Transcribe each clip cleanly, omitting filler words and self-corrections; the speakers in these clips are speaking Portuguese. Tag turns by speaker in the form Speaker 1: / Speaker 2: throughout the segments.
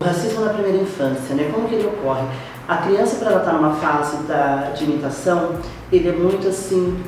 Speaker 1: O racismo na primeira infância, né? Como que ele ocorre? A criança, para ela estar numa fase de imitação, ele é muito assim,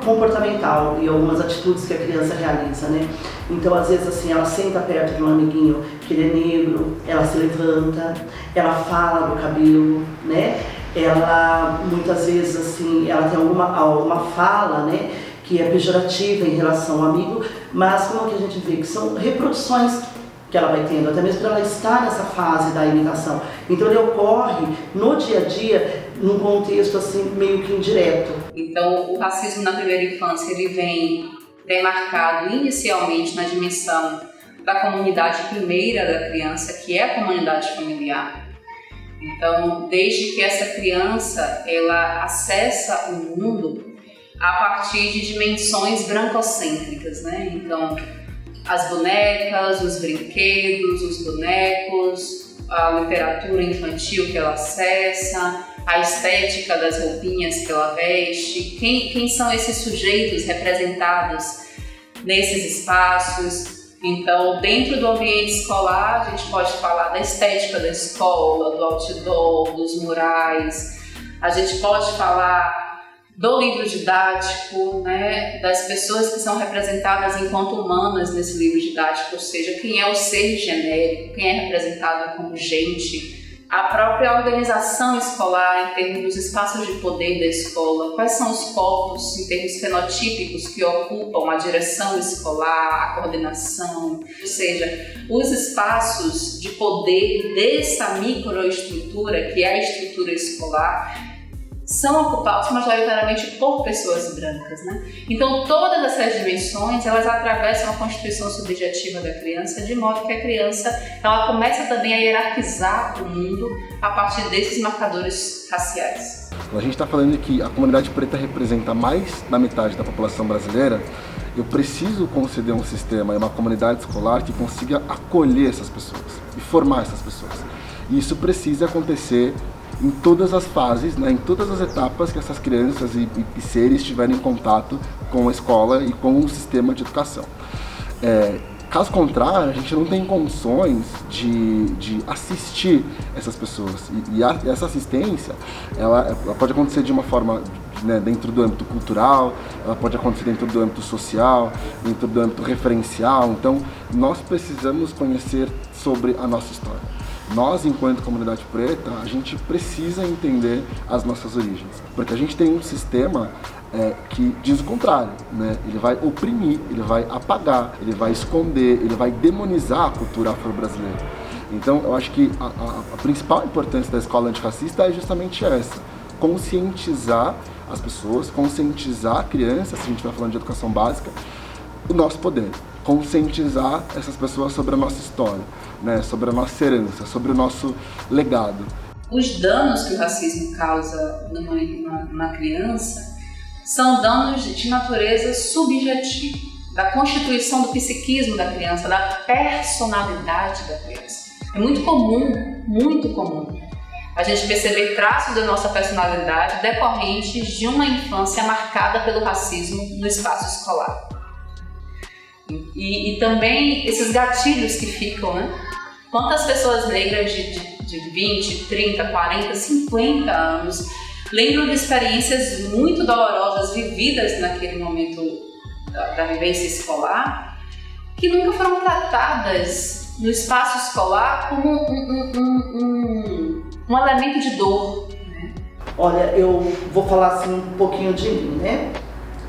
Speaker 1: comportamental e algumas atitudes que a criança realiza, né? Então, às vezes, assim, ela senta perto de um amiguinho que ele é negro, ela se levanta, ela fala do cabelo, né? Ela, muitas vezes, assim, ela tem alguma fala, né? Que é pejorativa em relação ao amigo, mas como que a gente vê? Que são reproduções que ela vai tendo, até mesmo para ela estar nessa fase da imitação. Então ele ocorre no dia a dia, num contexto assim, meio que indireto.
Speaker 2: Então o racismo na primeira infância, ele vem demarcado inicialmente na dimensão da comunidade primeira da criança, que é a comunidade familiar. Então, desde que essa criança, ela acessa o mundo a partir de dimensões brancocêntricas, né? Então, as bonecas, os brinquedos, os bonecos, a literatura infantil que ela acessa, a estética das roupinhas que ela veste, quem são esses sujeitos representados nesses espaços. Então, dentro do ambiente escolar, a gente pode falar da estética da escola, do outdoor, dos murais, a gente pode falar do livro didático, né, das pessoas que são representadas enquanto humanas nesse livro didático, ou seja, quem é o ser genérico, quem é representado como gente, a própria organização escolar em termos dos espaços de poder da escola, quais são os corpos em termos fenotípicos que ocupam a direção escolar, a coordenação, ou seja, os espaços de poder dessa microestrutura que é a estrutura escolar, são ocupados majoritariamente por pessoas brancas, né? Então, todas essas dimensões, elas atravessam a constituição subjetiva da criança, de modo que a criança, ela começa também a hierarquizar o mundo a partir desses marcadores raciais.
Speaker 3: A gente está falando que a comunidade preta representa mais da metade da população brasileira. Eu preciso conceder um sistema e uma comunidade escolar que consiga acolher essas pessoas e formar essas pessoas. E isso precisa acontecer em todas as fases, né, em todas as etapas que essas crianças e seres estiverem em contato com a escola e com o sistema de educação. Caso contrário, a gente não tem condições de assistir essas pessoas. E essa assistência, ela pode acontecer de uma forma, né, dentro do âmbito cultural, ela pode acontecer dentro do âmbito social, dentro do âmbito referencial. Então, nós precisamos conhecer sobre a nossa história. Nós, enquanto comunidade preta, a gente precisa entender as nossas origens, porque a gente tem um sistema que diz o contrário, né? Ele vai oprimir, ele vai apagar, ele vai esconder, ele vai demonizar a cultura afro-brasileira. Então, eu acho que a principal importância da escola antirracista é justamente essa: conscientizar as pessoas, conscientizar a criança, se a gente estiver falando de educação básica, o nosso poder. Conscientizar essas pessoas sobre a nossa história, né, sobre a nossa herança, sobre o nosso legado.
Speaker 2: Os danos que o racismo causa na criança são danos de natureza subjetiva, da constituição do psiquismo da criança, da personalidade da criança. É muito comum a gente perceber traços da nossa personalidade decorrentes de uma infância marcada pelo racismo no espaço escolar. E também esses gatilhos que ficam, né? Quantas pessoas negras de 20, 30, 40, 50 anos lembram de experiências muito dolorosas vividas naquele momento da vivência escolar, que nunca foram tratadas no espaço escolar como um elemento de dor, né?
Speaker 1: Olha, eu vou falar assim um pouquinho de mim, né?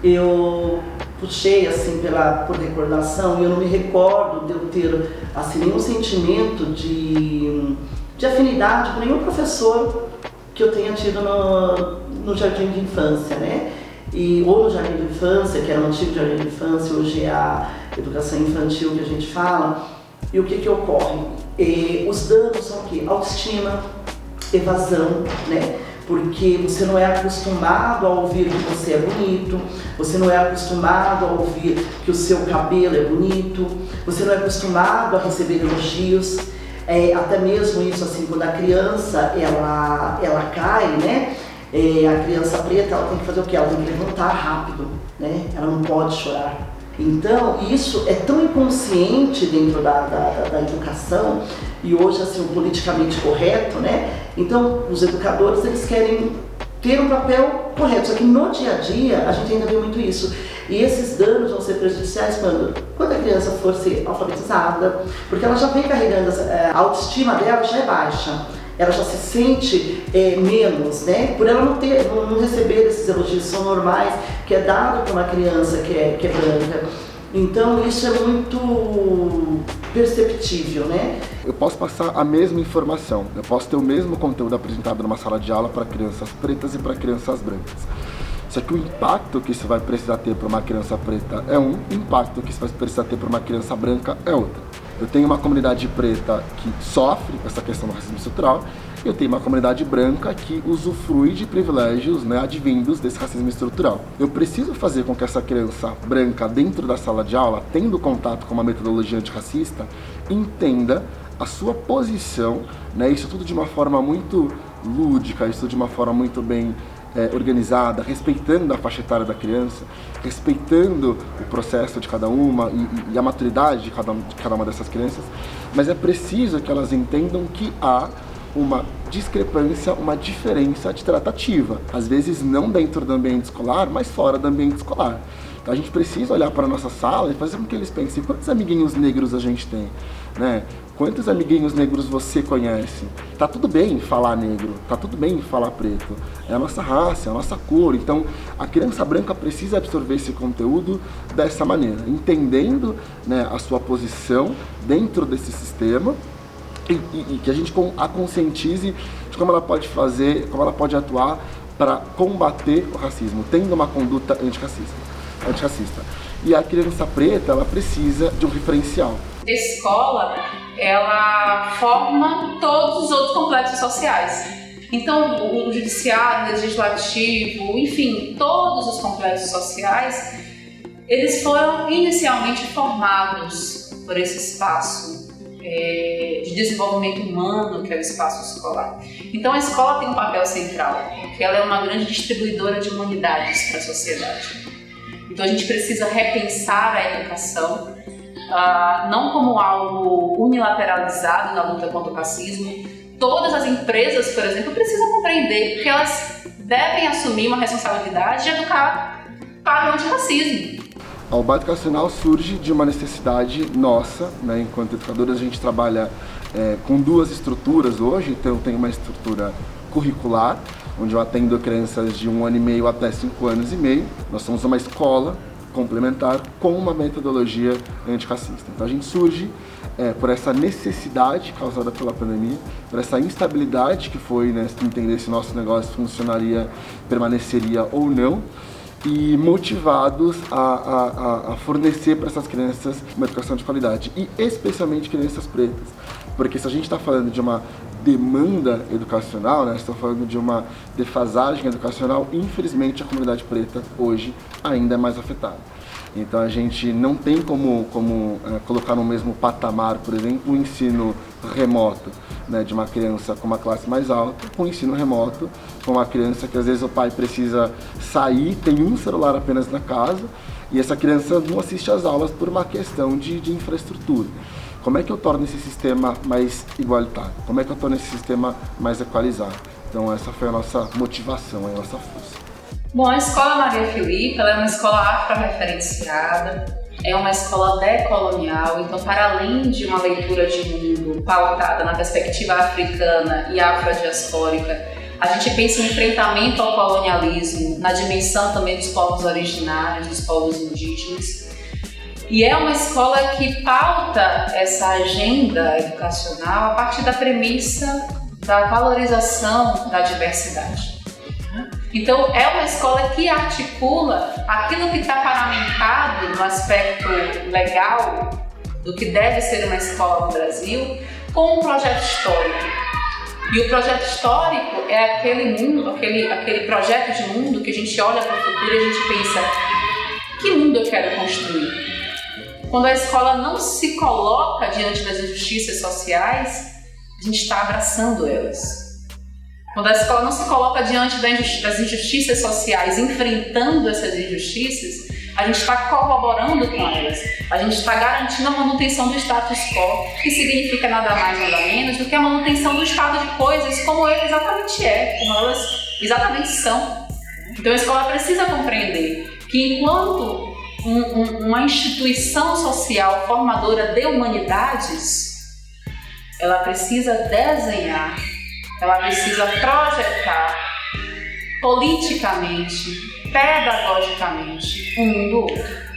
Speaker 1: Eu puxei assim por recordação e eu não me recordo de eu ter assim nenhum sentimento de afinidade com nenhum professor que eu tenha tido no jardim de infância, né? Ou no jardim de infância, que era o antigo jardim de infância, hoje é a educação infantil que a gente fala. E o que ocorre? Os danos são o quê? Autoestima, evasão, né? Porque você não é acostumado a ouvir que você é bonito, você não é acostumado a ouvir que o seu cabelo é bonito, você não é acostumado a receber elogios, até mesmo isso assim, quando a criança ela cai, né? A criança preta, ela tem que fazer o quê? Ela tem que levantar rápido, né? Ela não pode chorar. Então, isso é tão inconsciente dentro da educação, e hoje, assim, o politicamente correto, né? Então, os educadores, eles querem ter um papel correto, só que no dia a dia, a gente ainda vê muito isso. E esses danos vão ser prejudiciais quando a criança for ser alfabetizada, porque ela já vem carregando, a autoestima dela já é baixa. Ela já se sente menos, né? Por ela não receber esses elogios que são normais, que é dado para uma criança que é branca. Então isso é muito perceptível, né?
Speaker 3: Eu posso passar a mesma informação, eu posso ter o mesmo conteúdo apresentado numa sala de aula para crianças pretas e para crianças brancas. Só que o impacto que isso vai precisar ter para uma criança preta é um, o impacto que isso vai precisar ter para uma criança branca é outro. Eu tenho uma comunidade preta que sofre com essa questão do racismo estrutural, e eu tenho uma comunidade branca que usufrui de privilégios, né, advindos desse racismo estrutural. Eu preciso fazer com que essa criança branca, dentro da sala de aula, tendo contato com uma metodologia antirracista, entenda a sua posição, né, isso tudo de uma forma muito lúdica, isso de uma forma muito bem organizada, respeitando a faixa etária da criança, respeitando o processo de cada uma e a maturidade de cada uma dessas crianças, mas é preciso que elas entendam que há uma discrepância, uma diferença de tratativa, às vezes não dentro do ambiente escolar, mas fora do ambiente escolar. Então a gente precisa olhar para a nossa sala e fazer com que eles pensem: quantos amiguinhos negros a gente tem, né? Quantos amiguinhos negros você conhece? Tá tudo bem falar negro, tá tudo bem falar preto. É a nossa raça, é a nossa cor. Então a criança branca precisa absorver esse conteúdo dessa maneira, entendendo, né, a sua posição dentro desse sistema e que a gente a conscientize de como ela pode fazer, como ela pode atuar para combater o racismo, tendo uma conduta antirracista. E a criança preta, ela precisa de um referencial.
Speaker 2: A escola, ela forma todos os outros complexos sociais. Então, o judiciário, o legislativo, enfim, todos os complexos sociais, eles foram inicialmente formados por esse espaço de desenvolvimento humano, que é o espaço escolar. Então, a escola tem um papel central, porque ela é uma grande distribuidora de humanidades para a sociedade. Então a gente precisa repensar a educação, não como algo unilateralizado na luta contra o racismo. Todas as empresas, por exemplo, precisam compreender que elas devem assumir uma responsabilidade de educar para o antirracismo.
Speaker 3: O Bar Educacional surge de uma necessidade nossa, né? Enquanto educadores a gente trabalha com duas estruturas hoje. Então eu tenho uma estrutura curricular, onde eu atendo crianças de 1 ano e meio até 5 anos e meio. Nós somos uma escola complementar com uma metodologia antirracista. Então a gente surge por essa necessidade causada pela pandemia, por essa instabilidade que foi, né, se entender se nosso negócio funcionaria, permaneceria ou não, e motivados a fornecer para essas crianças uma educação de qualidade, e especialmente crianças pretas, porque se a gente está falando de uma demanda educacional, né, estou falando de uma defasagem educacional, infelizmente a comunidade preta hoje ainda é mais afetada. Então a gente não tem como colocar no mesmo patamar, por exemplo, o ensino remoto, né, de uma criança com uma classe mais alta, com o ensino remoto, com uma criança que às vezes o pai precisa sair, tem um celular apenas na casa, e essa criança não assiste às aulas por uma questão de infraestrutura. Como é que eu torno esse sistema mais igualitário? Como é que eu torno esse sistema mais equalizado? Então essa foi a nossa motivação, a nossa força.
Speaker 2: Bom, a Escola Maria Filipa é uma escola afro-referenciada, é uma escola decolonial, então para além de uma leitura de mundo pautada na perspectiva africana e afrodiaspórica, a gente pensa em enfrentamento ao colonialismo, na dimensão também dos povos originários, dos povos indígenas. E é uma escola que pauta essa agenda educacional a partir da premissa da valorização da diversidade. Então, é uma escola que articula aquilo que está paramentado no aspecto legal do que deve ser uma escola no Brasil com um projeto histórico. E o projeto histórico é aquele mundo, aquele projeto de mundo que a gente olha para o futuro e a gente pensa: que mundo eu quero construir? Quando a escola não se coloca diante das injustiças sociais, a gente está abraçando elas. Quando a escola não se coloca diante das injustiças sociais, enfrentando essas injustiças, a gente está corroborando com elas, a gente está garantindo a manutenção do status quo, que significa nada mais nada menos do que a manutenção do estado de coisas como ele exatamente é, como elas exatamente são. Então a escola precisa compreender que enquanto uma instituição social formadora de humanidades, ela precisa desenhar, ela precisa projetar politicamente, pedagogicamente, um mundo outro.